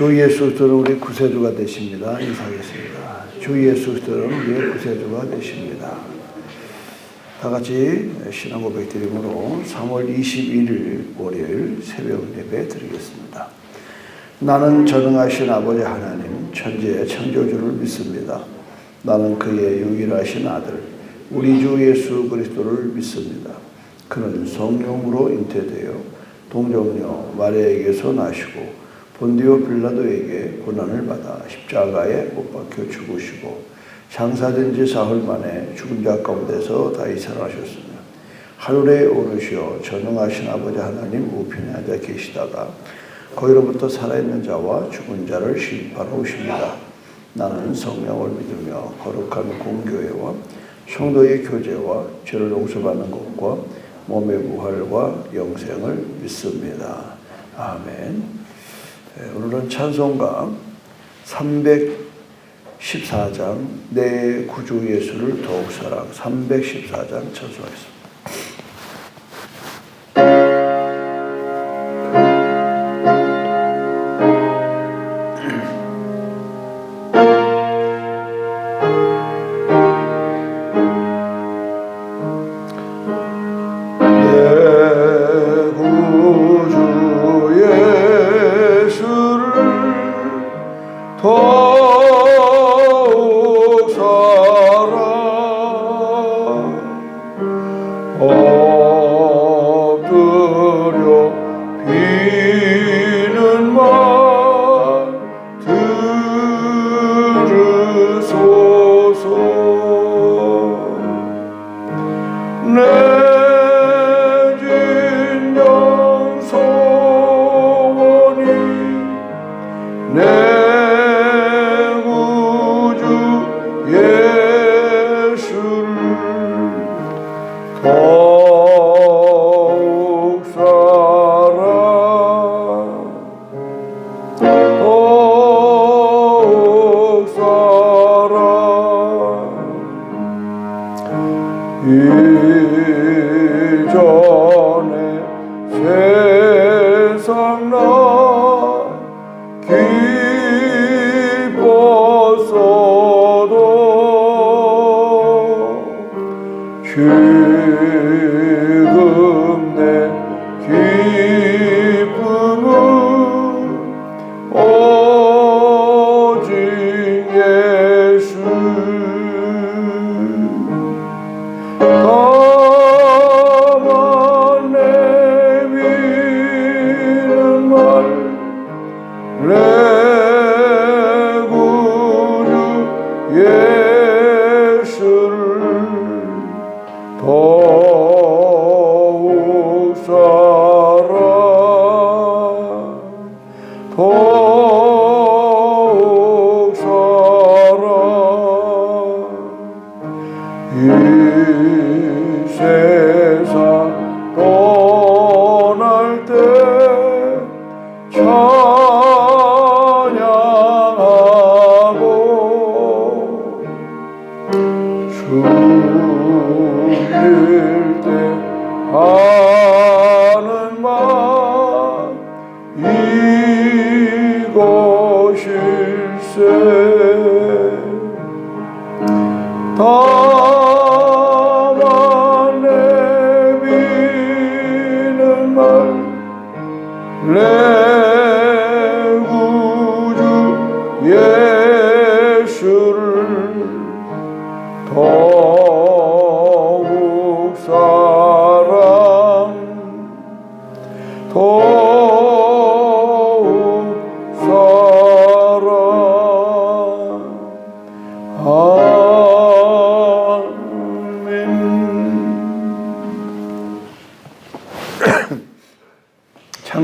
주 예수 그리스도는 우리 구세주가 되십니다. 인사하겠습니다. 주 예수 그리스도는 우리의 구세주가 되십니다. 다 같이 신앙 고백 드림으로 3월 21일 월요일 새벽 예배 드리겠습니다. 나는 전능하신 아버지 하나님 천지의 창조주를 믿습니다. 나는 그의 유일하신 아들 우리 주 예수 그리스도를 믿습니다. 그는 성령으로 잉태되어 동정녀 마리아에게서 나시고 본디오 빌라도에게 고난을 받아 십자가에 못 박혀 죽으시고 장사된 지 사흘 만에 죽은 자 가운데서 다시 살아나셨으며 하늘에 오르시어 전능하신 아버지 하나님 우편에 앉아 계시다가 거기로부터 살아있는 자와 죽은 자를 심판하러 오십니다. 나는 성령을 믿으며 거룩한 공교회와 성도의 교제와 죄를 용서받는 것과 몸의 부활과 영생을 믿습니다. 아멘. 오늘은 찬송가 314장 내 구주 예수를 더욱 사랑 314장 찬송하겠습니다.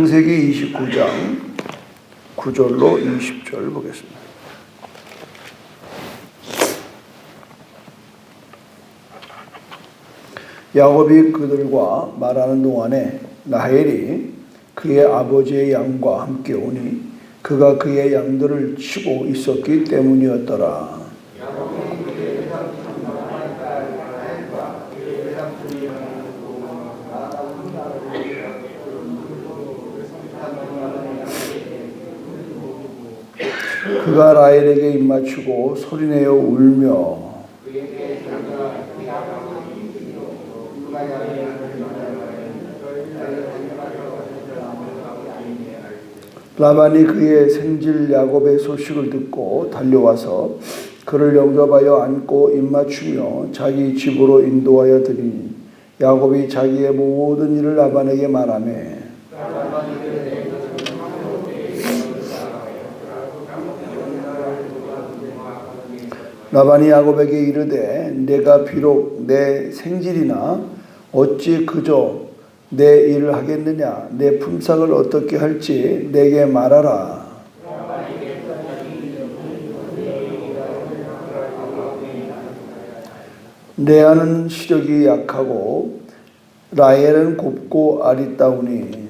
창세기 29장 9절로 20절 보겠습니다. 야곱이 그들과 말하는 동안에 라헬이 그의 아버지의 양과 함께 오니 그가 그의 양들을 치고 있었기 때문이었더라. 그가 라헬에게 입맞추고 소리내어 울며 라반이 그의 생질 야곱의 소식을 듣고 달려와서 그를 영접하여 안고 입맞추며 자기 집으로 인도하여 드리니 야곱이 자기의 모든 일을 라반에게 말하며 라반이 야곱에게 이르되 내가 비록 내 생질이나 어찌 그저 내 일을 하겠느냐 내 품삯을 어떻게 할지 내게 말하라. 레아는 시력이 약하고 라헬은 곱고 아리따우니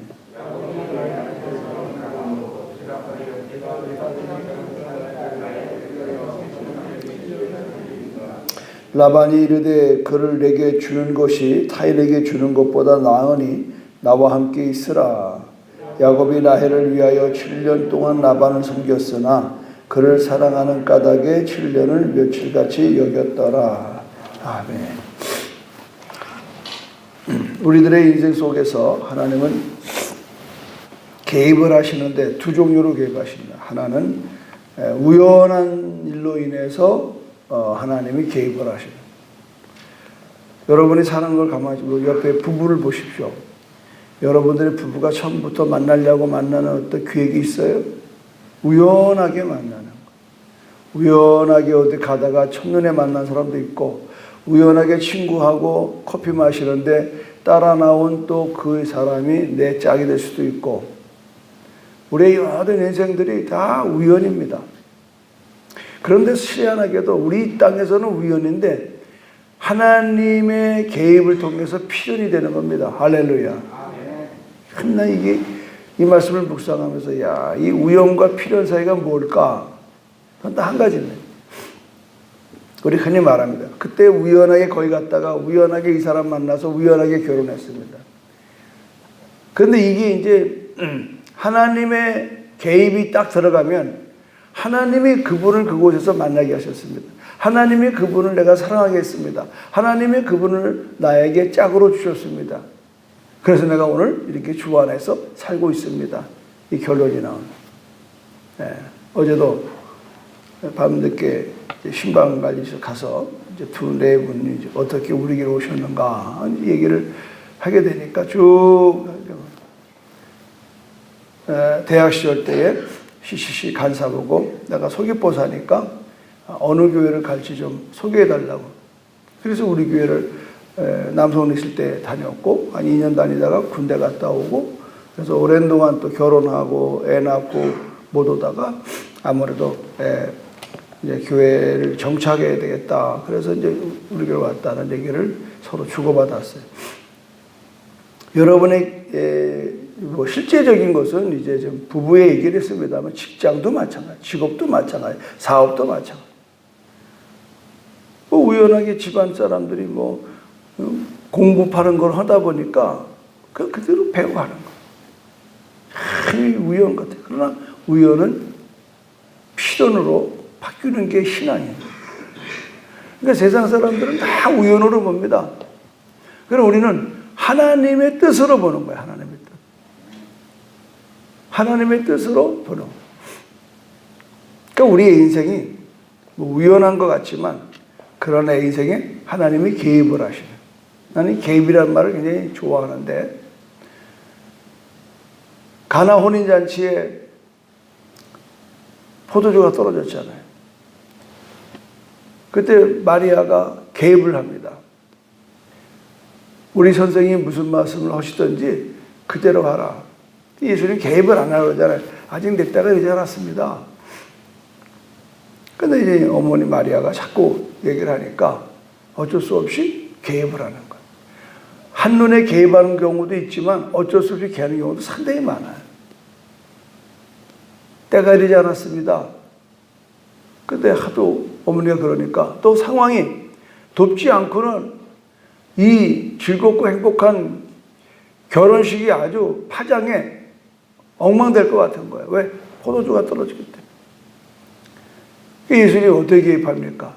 라반이 이르되 그를 내게 주는 것이 타인에게 주는 것보다 나으니 나와 함께 있으라. 야곱이 라헬을 위하여 7년 동안 라반을 섬겼으나 그를 사랑하는 까닭에 7년을 며칠같이 여겼더라. 아멘. 우리들의 인생 속에서 하나님은 개입을 하시는데 두 종류로 개입하십니다. 하나는 우연한 일로 인해서 하나님이 개입을 하십니다. 여러분이 사는 걸 가만히 보고 옆에 부부를 보십시오. 여러분들의 부부가 처음부터 만나려고 만나는 어떤 계획이 있어요? 우연하게 만나는 거예요. 우연하게 어디 가다가 첫눈에 만난 사람도 있고 우연하게 친구하고 커피 마시는데 따라 나온 또 그 사람이 내 짝이 될 수도 있고 우리의 모든 인생들이 다 우연입니다. 그런데 희한하게도 우리 땅에서는 우연인데 하나님의 개입을 통해서 필연이 되는 겁니다. 할렐루야. 나 이게 이 말씀을 묵상하면서 야, 이 우연과 필연 사이가 뭘까? 한 가지네. 우리 흔히 말합니다. 그때 우연하게 거기 갔다가 우연하게 이 사람 만나서 우연하게 결혼했습니다. 그런데 이게 이제 하나님의 개입이 딱 들어가면 하나님이 그분을 그곳에서 만나게 하셨습니다. 하나님이 그분을 내가 사랑하게 했습니다. 하나님이 그분을 나에게 짝으로 주셨습니다. 그래서 내가 오늘 이렇게 주 안에서 살고 있습니다. 이 결론이 나옵니다. 네. 어제도 밤늦게 신방관리소 가서 이제 두 네 분이 어떻게 우리에게 오셨는가 얘기를 하게 되니까 쭉 대학 시절 때에 CCC 간사 보고 내가 서귀포사니까 어느 교회를 갈지 좀 소개해달라고. 그래서 우리 교회를 남성에 있을 때 다녔고 한 2년 다니다가 군대 갔다 오고 그래서 오랜 동안 또 결혼하고 애 낳고 못 오다가 아무래도 이제 교회를 정착해야 되겠다. 그래서 이제 우리 교회 왔다는 얘기를 서로 주고받았어요. 여러분의 뭐 실제적인 것은 이제 좀 부부의 얘기를 했습니다만 직장도 마찬가지, 직업도 마찬가지, 사업도 마찬가지. 뭐 우연하게 집안 사람들이 뭐 공급하는 걸 하다 보니까 그대로 배워가는 거예요. 우연 같아요. 그러나 우연은 필연으로 바뀌는 게 신앙이에요. 그러니까 세상 사람들은 다 우연으로 봅니다. 그럼 우리는 하나님의 뜻으로 보는 거예요. 하나님의 뜻. 하나님의 뜻으로 보는 거예요. 그러니까 우리의 인생이 뭐 우연한 것 같지만 그러나 인생에 하나님이 개입을 하시는. 나는 개입이라는 말을 굉장히 좋아하는데 가나 혼인잔치에 포도주가 떨어졌잖아요. 그때 마리아가 개입을 합니다. 우리 선생님이 무슨 말씀을 하시든지 그대로 가라. 예수님 개입을 안 하려고 그러잖아요. 아직 내 때가 되지 않았습니다. 근데 이제 어머니 마리아가 자꾸 얘기를 하니까 어쩔 수 없이 개입을 하는 거예요. 한눈에 개입하는 경우도 있지만 어쩔 수 없이 개입하는 경우도 상당히 많아요. 때가 되지 않았습니다. 근데 하도 어머니가 그러니까 또 상황이 돕지 않고는 이 즐겁고 행복한 결혼식이 아주 파장에 엉망될 것 같은 거예요. 왜? 포도주가 떨어지기 때문에. 예수님이 어떻게 개입합니까?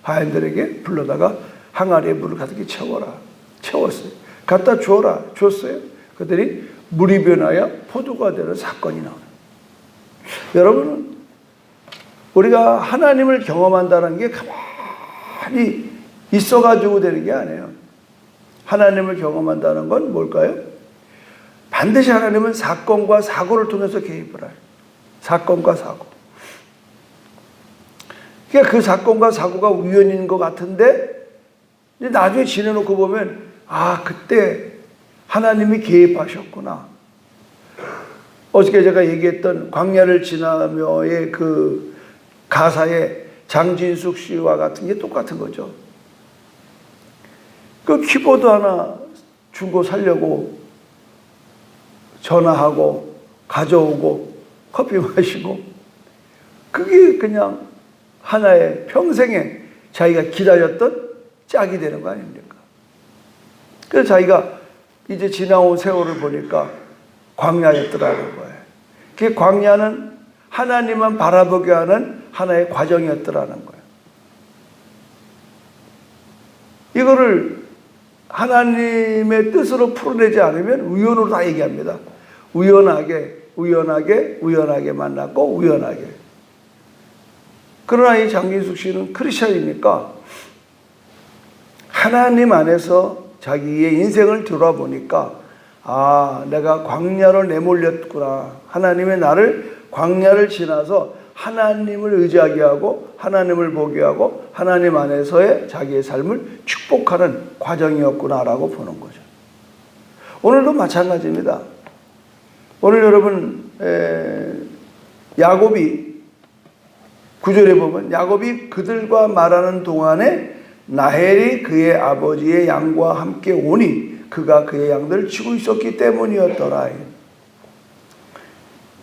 하인들에게 불러다가 항아리에 물을 가득히 채워라. 채웠어요. 갖다 주어라. 줬어요. 그들이 물이 변하여 포도가 되는 사건이 나와요. 여러분, 우리가 하나님을 경험한다는 게 가만히 있어가지고 되는 게 아니에요. 하나님을 경험한다는 건 뭘까요? 반드시 하나님은 사건과 사고를 통해서 개입을 해요. 사건과 사고. 그러니까 그 사건과 사고가 우연인 것 같은데 나중에 지내놓고 보면 그때 하나님이 개입하셨구나. 어저께 제가 얘기했던 광야를 지나며의 그 가사에 장진숙 씨와 같은 게 똑같은 거죠. 그 키보드 하나 주고 살려고 전화하고 가져오고 커피 마시고 그게 그냥 하나의 평생에 자기가 기다렸던 짝이 되는 거 아닙니까? 그래서 자기가 이제 지나온 세월을 보니까 광야였더라는 거예요. 그 광야는 하나님만 바라보게 하는 하나의 과정이었더라는 거예요. 이거를 하나님의 뜻으로 풀어내지 않으면 우연으로 다 얘기합니다. 우연하게 만났고 우연하게. 그러나 이 장진숙 씨는 크리스찬이니까 하나님 안에서 자기의 인생을 돌아보니까 내가 광야로 내몰렸구나. 하나님의 나를 광야를 지나서 하나님을 의지하게 하고 하나님을 보게 하고 하나님 안에서의 자기의 삶을 축복하는 과정이었구나라고 보는 거죠. 오늘도 마찬가지입니다. 오늘 여러분 야곱이 9절에 보면 야곱이 그들과 말하는 동안에 라헬이 그의 아버지의 양과 함께 오니 그가 그의 양들을 치고 있었기 때문이었더라.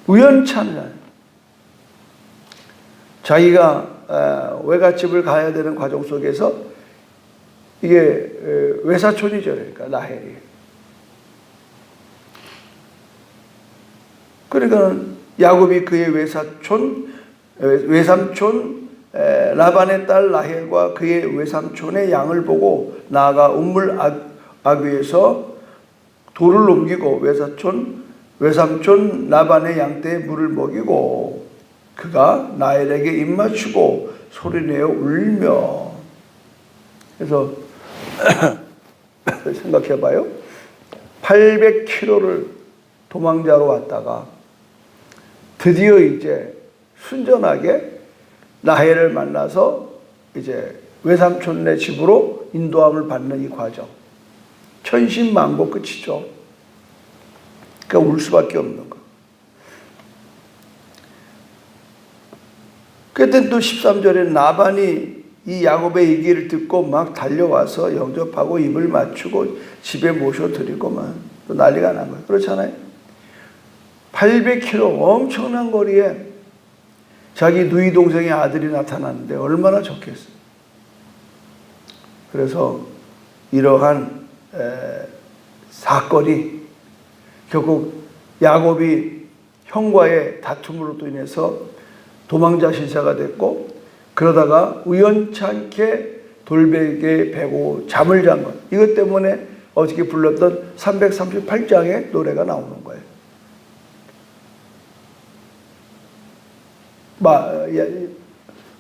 우연찮은 자기가 외갓집을 가야 되는 과정 속에서 이게 외사촌이죠. 그러니까 라헬이. 그러니까 야곱이 그의 외삼촌 라반의 딸 라헬과 그의 외삼촌의 양을 보고 나아가 운물 아귀에서 돌을 옮기고 외삼촌 라반의 양떼에 물을 먹이고 그가 라헬에게 입맞추고 소리내어 울며. 그래서 생각해봐요. 800km를 도망자로 왔다가 드디어 이제 순전하게 라헬을 만나서 이제 외삼촌네 집으로 인도함을 받는 이 과정. 천신만고 끝이죠. 그러니까 울 수밖에 없는 거. 그때 또 13절에 나반이 이 야곱의 얘기를 듣고 막 달려와서 영접하고 입을 맞추고 집에 모셔드리고만 또 난리가 난 거예요. 그렇잖아요. 800km 엄청난 거리에 자기 누이 동생의 아들이 나타났는데 얼마나 좋겠어요. 그래서 이러한 사건이 결국 야곱이 형과의 다툼으로 인해서 도망자 신세가 됐고 그러다가 우연찮게 돌베개 베고 잠을 잔 것. 이것 때문에 어저께 불렀던 338장의 노래가 나오는 거예요.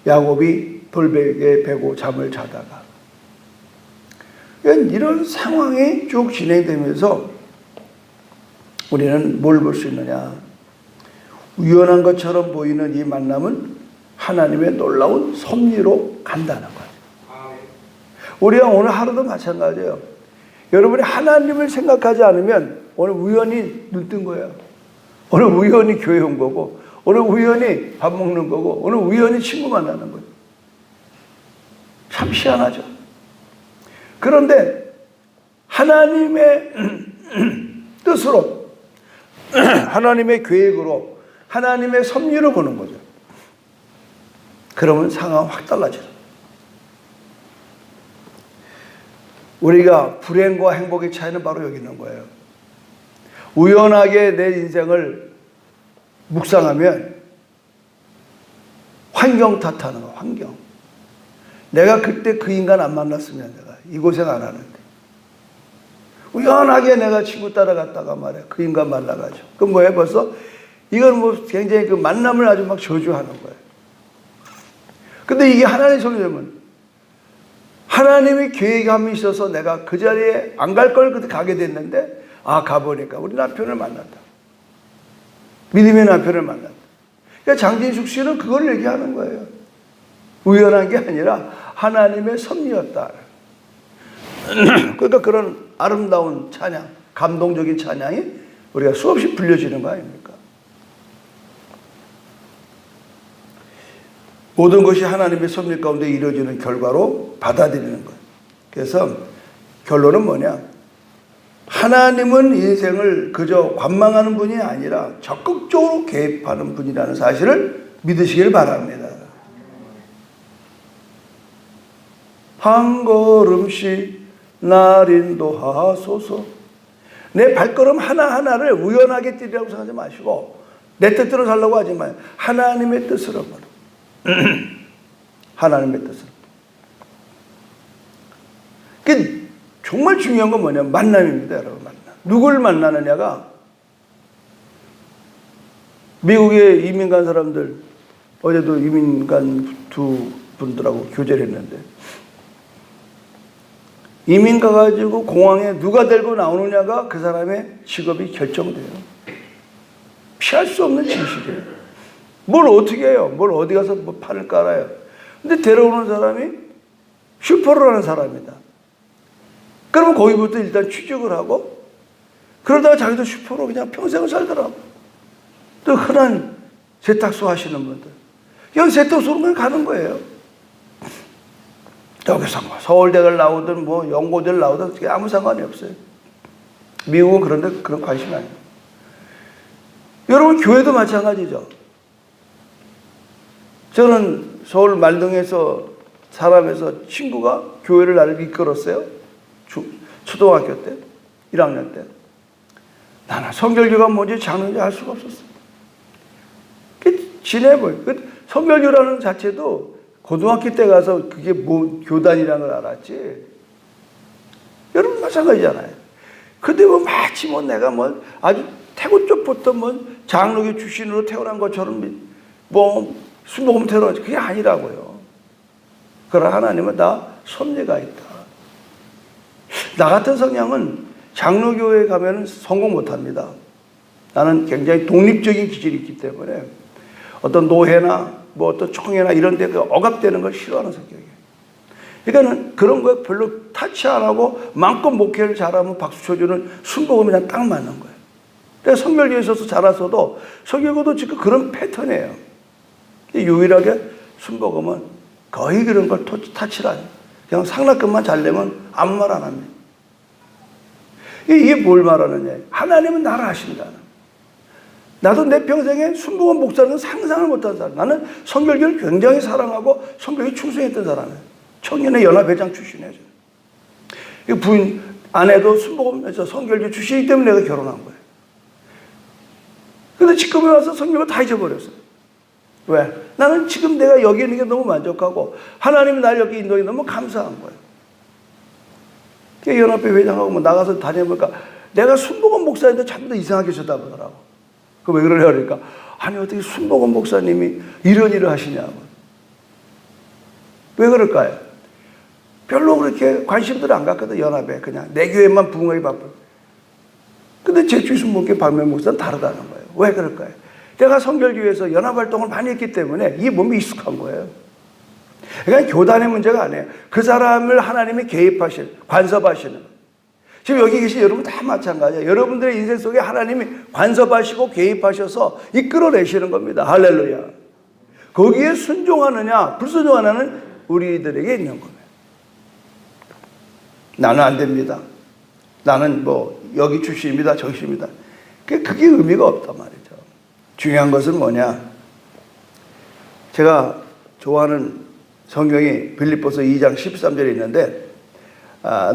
야곱이 돌베개에 베고 잠을 자다가 이런 상황이 쭉 진행되면서 우리는 뭘 볼 수 있느냐? 우연한 것처럼 보이는 이 만남은 하나님의 놀라운 섭리로 간다는 거예요. 우리가 오늘 하루도 마찬가지예요. 여러분이 하나님을 생각하지 않으면 오늘 우연히 눈 뜬 거예요. 오늘 우연히 교회 온 거고 오늘 우연히 밥 먹는 거고 오늘 우연히 친구 만나는 거예요. 참 희한하죠. 그런데 하나님의 뜻으로 하나님의 계획으로 하나님의 섭리로 보는 거죠. 그러면 상황은 확 달라져요. 우리가 불행과 행복의 차이는 바로 여기 있는 거예요. 우연하게 내 인생을 묵상하면 환경 탓하는 거, 환경. 내가 그때 그 인간 안 만났으면 내가 이 고생 안 하는데. 우연하게 내가 친구 따라갔다가 말이야. 그 인간 만나가지고. 그럼 뭐야, 벌써? 이건 뭐 굉장히 그 만남을 아주 막 저주하는 거예요. 근데 이게 하나님의 소리면 하나님이 계획함이 있어서 내가 그 자리에 안 갈 걸 그때 가게 됐는데, 아, 가보니까 우리 남편을 만났다. 믿음의 남편을 만났다. 그러니까 장진숙 씨는 그걸 얘기하는 거예요. 우연한 게 아니라 하나님의 섭리였다. 그러니까 그런 아름다운 찬양, 감동적인 찬양이 우리가 수없이 불려지는 거 아닙니까? 모든 것이 하나님의 섭리 가운데 이루어지는 결과로 받아들이는 것. 그래서 결론은 뭐냐? 하나님은 인생을 그저 관망하는 분이 아니라 적극적으로 개입하는 분이라는 사실을 믿으시길 바랍니다. 한 걸음씩 날 인도하소서. 내 발걸음 하나하나를 우연하게 뛰라고 생각하지 마시고 내 뜻대로 살려고 하지 마요. 하나님의 뜻으로. 하나님의 뜻으로. 그 정말 중요한 건 뭐냐면 만남입니다, 여러분. 만남. 누굴 만나느냐가, 미국에 이민 간 사람들, 어제도 이민 간 두 분들하고 교제를 했는데, 이민 가가지고 공항에 누가 데리고 나오느냐가 그 사람의 직업이 결정돼요. 피할 수 없는 진실이에요. 뭘 어떻게 해요? 뭘 어디 가서 뭐 판을 깔아요. 근데 데려오는 사람이 슈퍼로라는 사람이다. 그러면 거기부터 일단 취직을 하고, 그러다가 자기도 슈퍼로 그냥 평생을 살더라고. 또 흔한 세탁소 하시는 분들. 그냥 세탁소로 그냥 가는 거예요. 여기서 뭐 서울대를 나오든 뭐 연고대를 나오든 아무 상관이 없어요. 미국은 그런데 그런 관심이 아니에요. 여러분, 교회도 마찬가지죠. 저는 서울 말동에서 사람에서 친구가 교회를 나를 이끌었어요. 초등학교 때, 1학년 때. 나는 성결교가 뭔지 장르인지 알 수가 없었어. 지내버려. 성결교라는 자체도 고등학교 때 가서 그게 뭐 교단이라는 걸 알았지. 여러분 마찬가지잖아요. 근데 뭐 마치 뭐 내가 뭐 아주 태국 쪽부터 뭐 장로교 출신으로 태어난 것처럼 뭐 순복음 태어난 그게 아니라고요. 그러나 하나님은 다 섭리가 있다. 나 같은 성향은 장로교회 가면 성공 못합니다. 나는 굉장히 독립적인 기질이 있기 때문에 어떤 노회나 뭐 어떤 총회나 이런 데 억압되는 걸 싫어하는 성격이에요. 그러니까는 그런 거에 별로 타치 안 하고 마음껏 목회를 잘하면 박수 쳐주는 순복음이랑 딱 맞는 거예요. 내가 성결교에 있어서 자라서도 성결교도 지금 그런 패턴이에요. 유일하게 순복음은 거의 그런 걸 타치를 안 해요. 그냥 상납금만 잘 내면 아무 말 안 합니다. 이게 뭘 말하느냐. 하나님은 나를 아신다. 나도 내 평생에 순복음 목사는 상상을 못한 사람. 나는 성결교를 굉장히 사랑하고 성결교에 충성했던 사람이에요. 청년의 연합회장 출신이에요. 부인, 아내도 순복음에서 성결교 출신이기 때문에 내가 결혼한 거예요. 근데 지금에 와서 성결교 다 잊어버렸어요. 왜? 나는 지금 내가 여기 있는 게 너무 만족하고 하나님이 날 여기 인도해 너무 감사한 거예요. 연합회 회장하고 뭐 나가서 다녀보니까 내가 순복음 목사인데 전부 다 이상하게 쳐다보더라고. 그 왜 그러냐 그러니까 아니 어떻게 순복음 목사님이 이런 일을 하시냐고. 왜 그럴까요? 별로 그렇게 관심들 안 갖거든. 연합에 그냥 내 교회만 부흥하기 바쁘고. 근데 제 주위 순복음 박명 목사는 다르다는 거예요. 왜 그럴까요? 내가 성결교회에서 연합활동을 많이 했기 때문에 이 몸이 익숙한 거예요. 그러니까 교단의 문제가 아니에요. 그 사람을 하나님이 개입하시는, 간섭하시는. 지금 여기 계신 여러분 다 마찬가지예요. 여러분들의 인생 속에 하나님이 간섭하시고 개입하셔서 이끌어내시는 겁니다. 할렐루야. 거기에 순종하느냐 불순종하느냐는 우리들에게 있는 겁니다. 나는 안 됩니다. 나는 뭐 여기 출신입니다. 저기 출신입니다. 그게 의미가 없단 말이죠. 중요한 것은 뭐냐. 제가 좋아하는 성경이 빌립보서 2장 13절에 있는데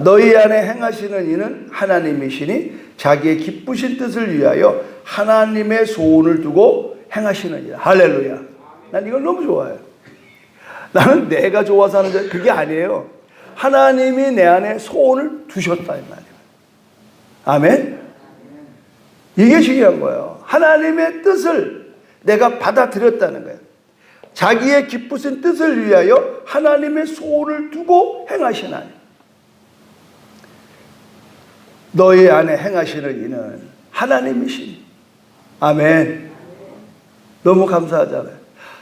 너희 안에 행하시는 이는 하나님이시니 자기의 기쁘신 뜻을 위하여 하나님의 소원을 두고 행하시느니라. 할렐루야. 난 이걸 너무 좋아해요. 나는 내가 좋아서 하는 줄, 그게 아니에요. 하나님이 내 안에 소원을 두셨다 이 말이에요. 아멘. 이게 중요한 거예요. 하나님의 뜻을 내가 받아들였다는 거예요. 자기의 기쁘신 뜻을 위하여 하나님의 소원을 두고 행하신 하나님. 너희 안에 행하시는 이는 하나님이시니. 아멘. 너무 감사하잖아요.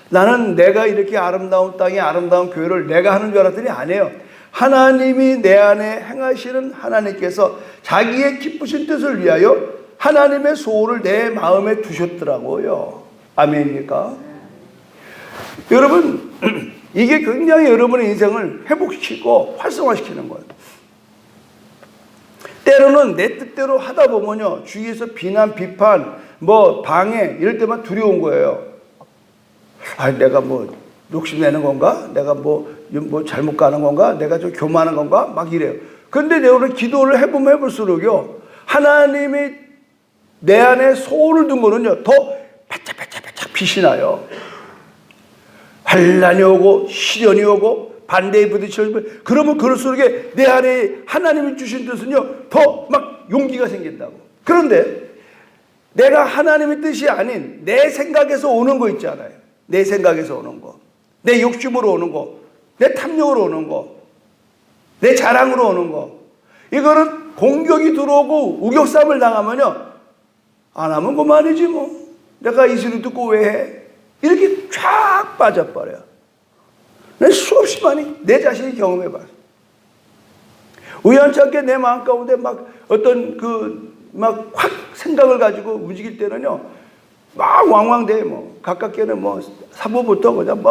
나는 내가 이렇게 아름다운 땅에 아름다운 교회를 내가 하는 줄 알았더니 아니에요. 하나님이 내 안에 행하시는 하나님께서 자기의 기쁘신 뜻을 위하여 하나님의 소원을 내 마음에 두셨더라고요. 아멘입니까? 여러분, 이게 굉장히 여러분의 인생을 회복시키고 활성화시키는 거예요. 때로는 내 뜻대로 하다 보면요, 주위에서 비난, 비판, 방해 이럴 때만 두려운 거예요. 아, 내가 욕심내는 건가? 내가 잘못 가는 건가? 내가 좀 교만한 건가? 막 이래요. 그런데 내가 기도를 해볼수록요, 하나님이 내 안에 소원을 둔 거는요, 더 바짝바짝 빛이 나요. 환난이 오고 시련이 오고 반대에 부딪혀지고, 그러면 그럴수록 내 안에 하나님이 주신 뜻은요, 더 막 용기가 생긴다고. 그런데 내가 하나님의 뜻이 아닌 내 생각에서 오는 거 있잖아요. 내 생각에서 오는 거, 내 욕심으로 오는 거, 내 탐욕으로 오는 거, 내 자랑으로 오는 거, 이거는 공격이 들어오고 우격삼을 당하면요, 안 하면 그만이지 뭐. 내가 이 소리 듣고 왜 해? 이렇게 쫙 빠져버려요. 난 수없이 많이 내 자신이 경험해봤어. 우연찮게 내 마음 가운데 막 어떤 막 확 생각을 가지고 움직일 때는요, 막 왕왕대 가깝게는 사부부터 그냥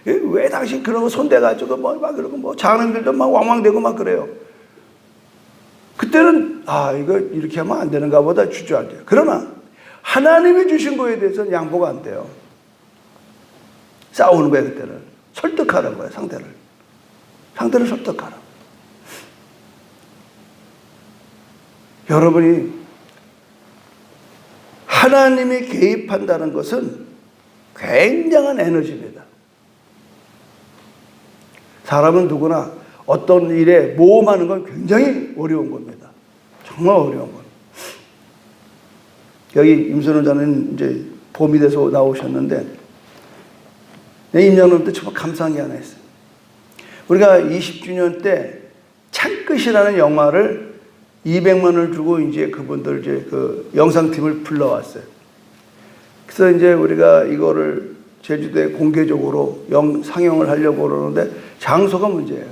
왜 당신 그런 거 손대가지고 막 그러고 장인들도 막 왕왕대고 막 그래요. 그때는 이거 이렇게 하면 안 되는가 보다 주저앉아요. 그러나 하나님이 주신 거에 대해서는 양보가 안 돼요. 싸우는 거예요. 그때는 설득하는 거예요. 상대를 설득하라. 여러분이 하나님이 개입한다는 것은 굉장한 에너지입니다. 사람은 누구나 어떤 일에 모험하는 건 굉장히 어려운 겁니다. 정말 어려운 겁니다. 여기 임선호 자는 이제 봄이 돼서 나오셨는데, 임장로부터 정말 감사한 게 하나 있어요. 우리가 20주년 때 창끝이라는 영화를 200만 원을 주고 이제 그분들 그 영상팀을 불러왔어요. 그래서 이제 우리가 이거를 제주도에 공개적으로 상영을 하려고 그러는데 장소가 문제예요.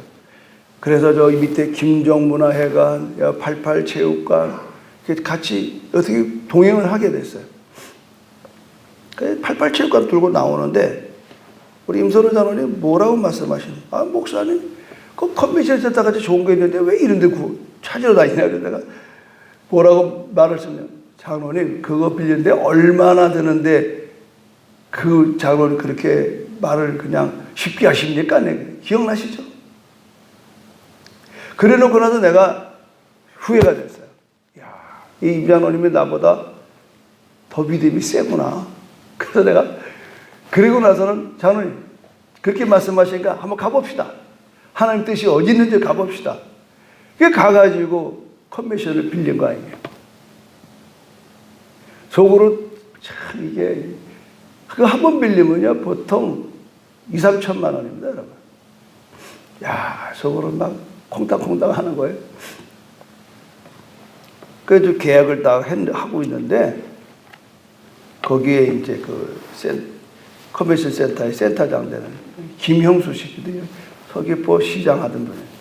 그래서 저기 밑에 김정문화회관, 88체육관 같이 어떻게 동행을 하게 됐어요. 88체육관 들고 나오는데 우리 임선호 장로님 뭐라고 말씀하시는? 목사님, 그 컨벤션 센터 같이 좋은 게 있는데 왜 이런 데 찾으러 다니냐. 그래서 내가 뭐라고 말을 쓰면, 장로님, 그거 빌리는데 얼마나 드는데 그 장로님 그렇게 말을 그냥 쉽게 하십니까? 기억나시죠? 그래 놓고 나서 내가 후회가 됐어요. 이 임장로님이 나보다 더 믿음이 세구나. 그래서 내가 그리고 나서는 장로님 그렇게 말씀하시니까 한번 가봅시다. 하나님 뜻이 어디 있는지 가봅시다. 그게 가가지고 컨벤션을 빌린 거 아니에요. 속으로 참 이게 그거 한 번 빌리면요 보통 2, 3천만 원입니다, 여러분. 속으로 막 콩닥콩닥 하는 거예요. 그래도 계약을 다 하고 있는데 거기에 이제 컨벤션 센터의 센터장 되는 김형수 씨거든요. 서귀포 시장 하던 분이에요.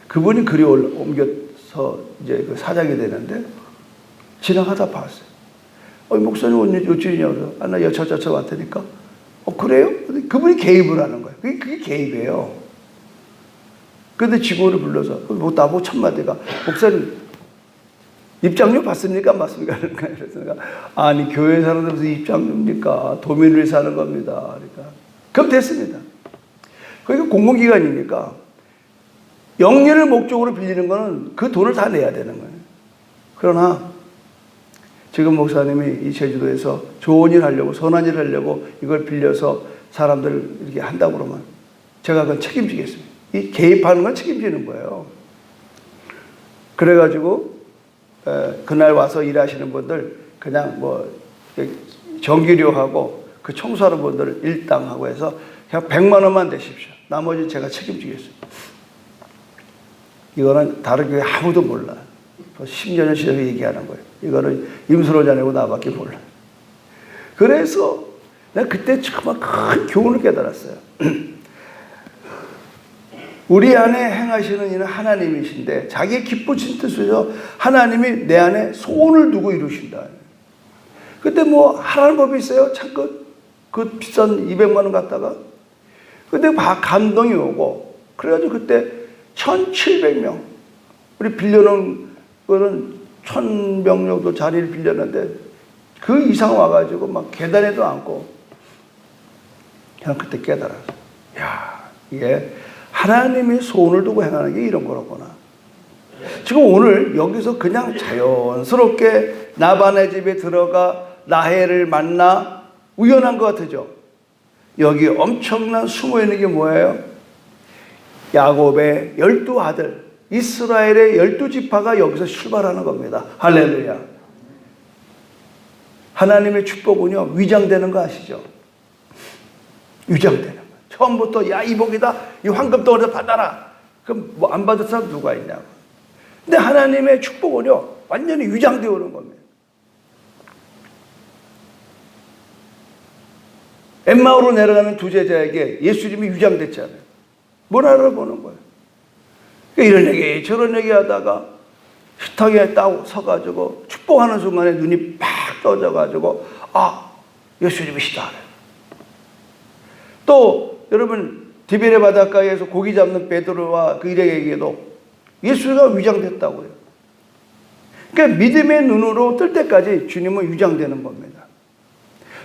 그분이 글이 옮겨서 이제 그 사장이 되는데 지나가다 봤어요. 목사님 어찌냐고. 나 여차저차 왔다니까. 그래요? 근데 그분이 개입을 하는 거예요. 그게 개입이에요. 그런데 직원을 불러서 나보고 첫 마디가, 목사님 입장료 받습니까? 안 받습니까? 그래서 내가 아니 교회 사는 데서 입장료입니까? 도민을 위해서 하는 겁니다. 그러니까 그럼 됐습니다. 그러니까 공공기관이니까 영리를 목적으로 빌리는 거는 그 돈을 다 내야 되는 거예요. 그러나 지금 목사님이 이 제주도에서 좋은 일 하려고, 선한 일 하려고 이걸 빌려서 사람들 이렇게 한다고 그러면 제가 그건 책임지겠습니다. 이 개입하는 건 책임지는 거예요. 그래가지고 그날 와서 일하시는 분들 그냥 뭐 전기료하고 그 청소하는 분들 일당하고 해서 그냥 100만 원만 내십시오. 나머지 제가 책임지겠습니다. 이거는 다른 교회 아무도 몰라. 10년 전에 얘기하는 거예요. 이거는 임수로 자네고 나밖에 몰라. 그래서 내가 그때 정말 큰 교훈을 깨달았어요. 우리 안에 행하시는 이는 하나님이신데 자기의 기쁘신 뜻으로 하나님이 내 안에 소원을 두고 이루신다. 그때 뭐 하라는 법이 있어요? 참껏 그 비싼 200만 원 갖다가. 근데 감동이 오고 그래가지고 그때 1700명 우리 빌려놓은 거는 1000명 정도 자리를 빌렸는데 그 이상 와가지고 막 계단에도 앉고 그냥 그때 깨달았어. 야, 이게 하나님의 소원을 두고 행하는 게 이런 거로구나. 지금 오늘 여기서 그냥 자연스럽게 나반의 집에 들어가 라헬을 만나 우연한 것 같으죠? 여기 엄청난 숨어있는 게 뭐예요? 야곱의 12아들, 이스라엘의 12지파가 여기서 출발하는 겁니다. 할렐루야. 하나님의 축복은요, 위장되는 거 아시죠? 위장되는 거. 처음부터, 야, 이 복이다. 이 황금 덩어리 받아라. 그럼 뭐 안 받을 사람 누가 있냐고. 근데 하나님의 축복은요, 완전히 위장되어 오는 겁니다. 엠마오로 내려가는 두 제자에게 예수님이 위장됐잖아요. 뭘 알아보는 거예요. 이런 얘기 저런 얘기 하다가 식탁에 딱 서가지고 축복하는 순간에 눈이 팍 떠져가지고 아, 예수님이시다. 또 여러분 디베레 바닷가에서 고기 잡는 베드로와 그 일행에게도 예수가 위장됐다고요. 그러니까 믿음의 눈으로 뜰 때까지 주님은 위장되는 겁니다.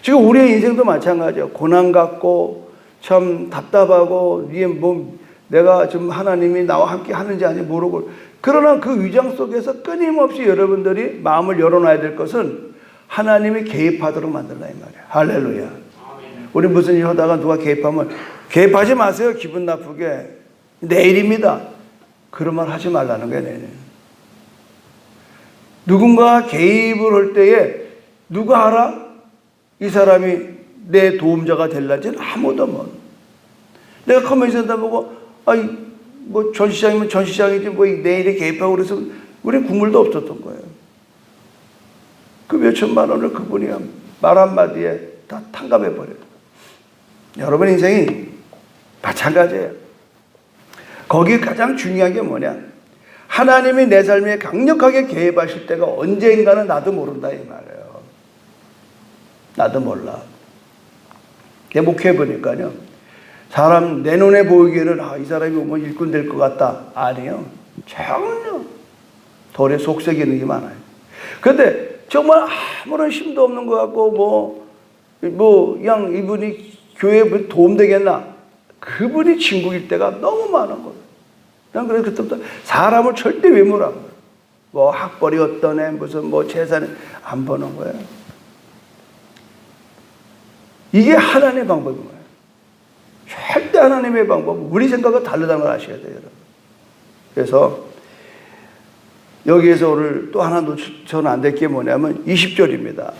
지금 우리의 인생도 마찬가지예요. 고난 갖고 참 답답하고 이게 뭐 내가 지금 하나님이 나와 함께 하는지 아닌지 모르고, 그러나 그 위장 속에서 끊임없이 여러분들이 마음을 열어놔야 될 것은 하나님이 개입하도록 만들라 이 말이에요. 할렐루야. 우리 무슨 일 하다가 누가 개입하면 개입하지 마세요. 기분 나쁘게. 내일입니다. 그런 말 하지 말라는 거예요. 내일. 누군가 개입을 할 때에 누가 알아? 이 사람이 내 도움자가 될런지는 아무도 모르. 내가 커뮤니티에다 보고 아이 뭐 전시장이면 전시장이지 뭐 내일에 개입하고 그래서 우리 국물도 없었던 거예요. 그 몇천만 원을 그분이 말 한마디에 다 탕감해버려요. 여러분 인생이 마찬가지예요. 거기 가장 중요한 게 뭐냐? 하나님이 내 삶에 강력하게 개입하실 때가 언제인가는 나도 모른다 이 말이에요. 나도 몰라. 내 목회해보니까요. 사람 내 눈에 보이기에는 이 사람이 오면 일꾼 될 것 같다. 아니요. 전혀 돌에 속색이 있는 게 많아요. 그런데 정말 아무런 힘도 없는 것 같고 그냥 이분이 교회에 도움되겠나? 그분이 친구일 때가 너무 많은 거예요. 난 그래서 그때부터 사람을 절대 외모를 안 봐요. 뭐 학벌이 어떤 애, 무슨 뭐 재산이 안 보는 거예요. 이게 하나님의 방법인 거예요. 절대 하나님의 방법은 우리 생각과 다르다는 걸 아셔야 돼요, 여러분. 그래서 여기에서 오늘 또 하나 놓쳐서는 안 될 게 뭐냐면 20절입니다.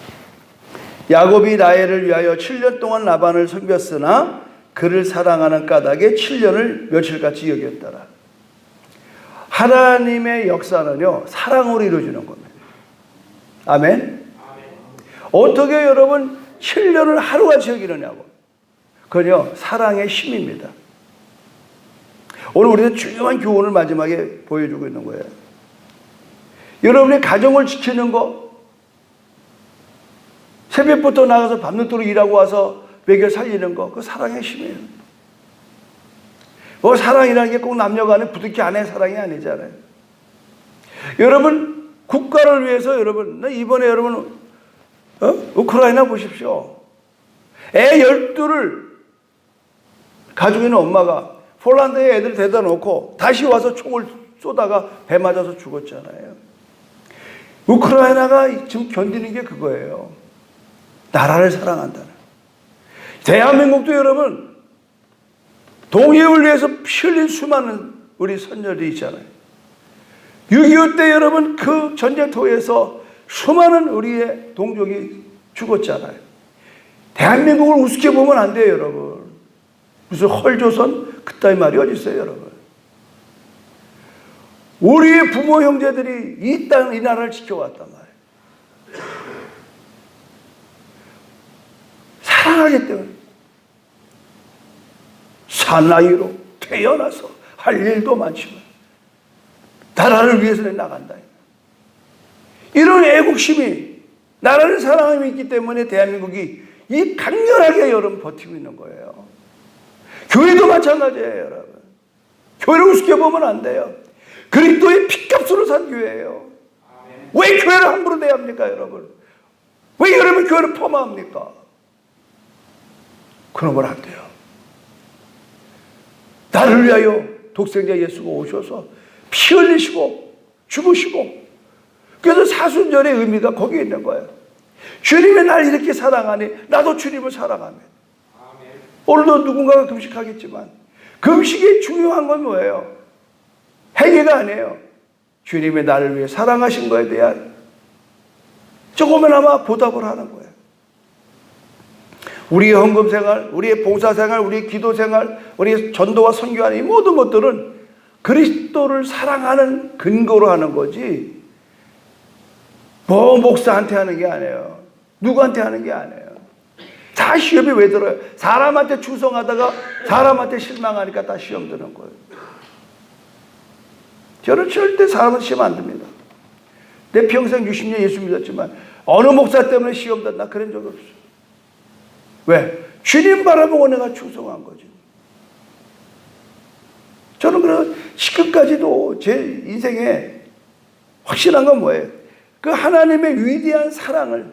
야곱이 라헬을 위하여 7년 동안 라반을 섬겼으나 그를 사랑하는 까닭에 7년을 며칠같이 여겼더라. 하나님의 역사는요, 사랑으로 이루어지는 겁니다. 아멘? 어떻게 여러분 7년을 하루같이 여기느냐고. 그건요, 사랑의 힘입니다. 오늘 우리가 중요한 교훈을 마지막에 보여주고 있는 거예요. 여러분의 가정을 지키는 거, 새벽부터 나가서 밤늦도록 일하고 와서 먹여 살리는 거, 그 사랑의 힘이에요. 뭐 사랑이라는 게 꼭 남녀 간에 부득이 아내의 사랑이 아니잖아요. 여러분, 국가를 위해서 여러분, 이번에 여러분, 우크라이나 보십시오. 애 12를 가지고 있는 엄마가 폴란드에 애들 데려다 놓고 다시 와서 총을 쏘다가 배 맞아서 죽었잖아요. 우크라이나가 지금 견디는 게 그거예요. 나라를 사랑한다는. 대한민국도 여러분 동역을 위해서 피 흘린 수많은 우리 선녀들이 있잖아요. 6.25 때 여러분 그 전쟁터에서 수많은 우리의 동족이 죽었잖아요. 대한민국을 우습게 보면 안 돼요, 여러분. 무슨 헐조선 그따위 말이 어디 있어요, 여러분. 우리의 부모 형제들이 이 땅, 이 나라를 지켜왔단 말이에요. 사랑하기 때문에. 사나이로 태어나서 할 일도 많지만 나라를 위해서 나간다. 이런 애국심이, 나라를 사랑함이 있기 때문에 대한민국이 이 강렬하게 여러분 버티고 있는 거예요. 교회도 마찬가지예요, 여러분. 교회를 우습게 보면 안 돼요. 그리스도의 피값으로 산 교회예요. 왜 교회를 함부로 대합니까, 여러분? 왜 여러분 교회를 폄하합니까? 그러면 안 돼요. 나를 위하여 독생자 예수가 오셔서 피 흘리시고 죽으시고, 그래서 사순절의 의미가 거기에 있는 거예요. 주님이 날 이렇게 사랑하니 나도 주님을 사랑하며. 오늘도 누군가가 금식하겠지만 금식이 중요한 건 뭐예요? 행위가 아니에요. 주님이 나를 위해 사랑하신 거에 대한 조금이나마 보답을 하는 거예요. 우리의 헌금 생활, 우리의 봉사 생활, 우리의 기도 생활, 우리의 전도와 선교하는 이 모든 것들은 그리스도를 사랑하는 근거로 하는 거지, 뭐 목사한테 하는 게 아니에요. 누구한테 하는 게 아니에요. 다 시험이 왜 들어요? 사람한테 충성하다가 사람한테 실망하니까 다 시험 드는 거예요. 저는 절대 사람한테 시험 안 듭니다. 내 평생 60년 예수 믿었지만 어느 목사 때문에 시험 든다 그런 적 없어요. 왜? 주님 바라보고 내가 충성한 거죠. 저는 그래서 지금까지도 제 인생에 확실한 건 뭐예요? 그 하나님의 위대한 사랑을,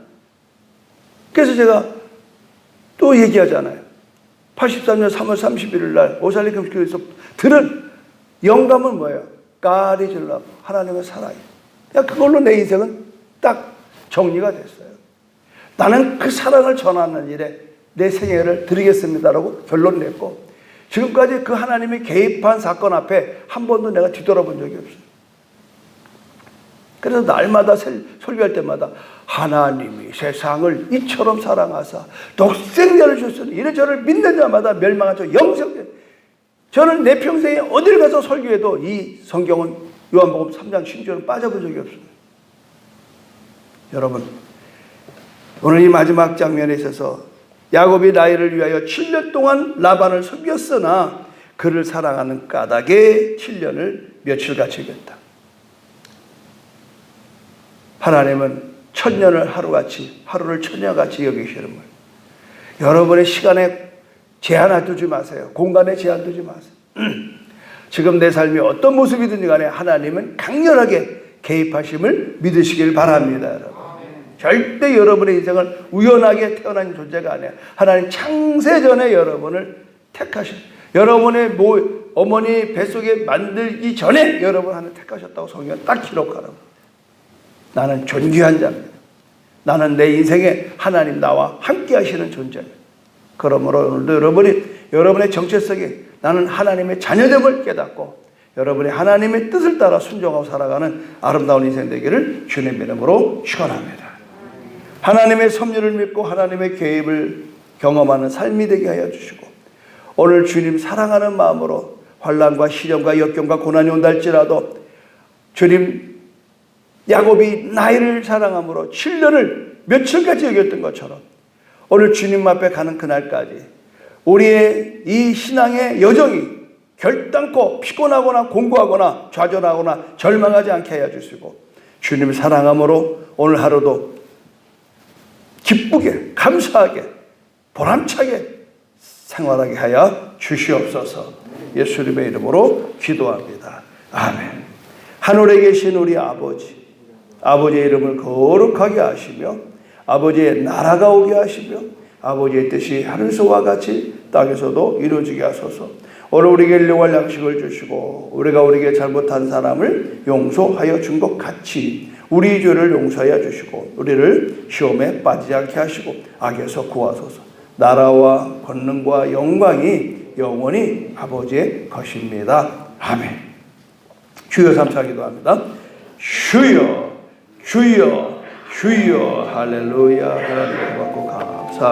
그래서 제가 또 얘기하잖아요. 83년 3월 31일 날 오살리 금식교회에서 들은 영감은 뭐예요? God is love. 하나님의 사랑이에요. 그걸로 내 인생은 딱 정리가 됐어요. 나는 그 사랑을 전하는 일에 내 생애를 드리겠습니다라고 결론 냈고, 지금까지 그 하나님이 개입한 사건 앞에 한 번도 내가 뒤돌아본 적이 없어요. 그래서 날마다 설교할 때마다 하나님이 세상을 이처럼 사랑하사 독생자를 주셨으니 이는 저를 믿는 자마다 멸망한 자 영생된. 저는 내 평생에 어딜 가서 설교해도 이 성경은 요한복음 3장 10절은 빠져본 적이 없습니다. 여러분, 오늘 이 마지막 장면에 있어서 야곱이 라헬을 위하여 7년 동안 라반을 섬겼으나 그를 사랑하는 까닭에 7년을 며칠같이 여겼다. 하나님은 천년을 하루같이, 하루를 천년같이 여기시는 거예요. 여러분의 시간에 제한 두지 마세요. 공간에 제한 두지 마세요. 지금 내 삶이 어떤 모습이든지 간에 하나님은 강렬하게 개입하심을 믿으시길 바랍니다, 여러분. 절대 여러분의 인생을 우연하게 태어난 존재가 아니에요. 하나님 창세전에 여러분을 택하신, 여러분의 어머니 뱃속에 만들기 전에 여러분 하나님 택하셨다고 성경은 딱 기록하라고. 나는 존귀한 자입니다. 나는 내 인생에 하나님 나와 함께 하시는 존재입니다. 그러므로 오늘도 여러분의 정체성에 나는 하나님의 자녀됨을 깨닫고 여러분이 하나님의 뜻을 따라 순종하고 살아가는 아름다운 인생 되기를 주님의 이름으로 축원합니다. 하나님의 섭리를 믿고 하나님의 개입을 경험하는 삶이 되게 하여 주시고, 오늘 주님 사랑하는 마음으로 환난과 시련과 역경과 고난이 온다 할지라도 주님, 야곱이 나이를 사랑함으로 7년을 며칠까지 여겼던 것처럼 오늘 주님 앞에 가는 그날까지 우리의 이 신앙의 여정이 결단코 피곤하거나 공고하거나 좌절하거나 절망하지 않게 하여 주시고, 주님을 사랑함으로 오늘 하루도 기쁘게 감사하게 보람차게 생활하게 하여 주시옵소서. 예수님의 이름으로 기도합니다. 아멘. 하늘에 계신 우리 아버지, 아버지의 이름을 거룩하게 하시며 아버지의 나라가 오게 하시며 아버지의 뜻이 하늘에서와 같이 땅에서도 이루어지게 하소서. 오늘 우리에게 일용할 양식을 주시고 우리가 우리에게 잘못한 사람을 용서하여 준 것 같이 우리 죄를 용서하여 주시고 우리를 시험에 빠지지 않게 하시고 악에서 구하소서. 나라와 권능과 영광이 영원히 아버지의 것입니다. 아멘. 주여 삼차 기도합니다. 주여 주여 주여 할렐루야. 하나님 받고 감사합니다.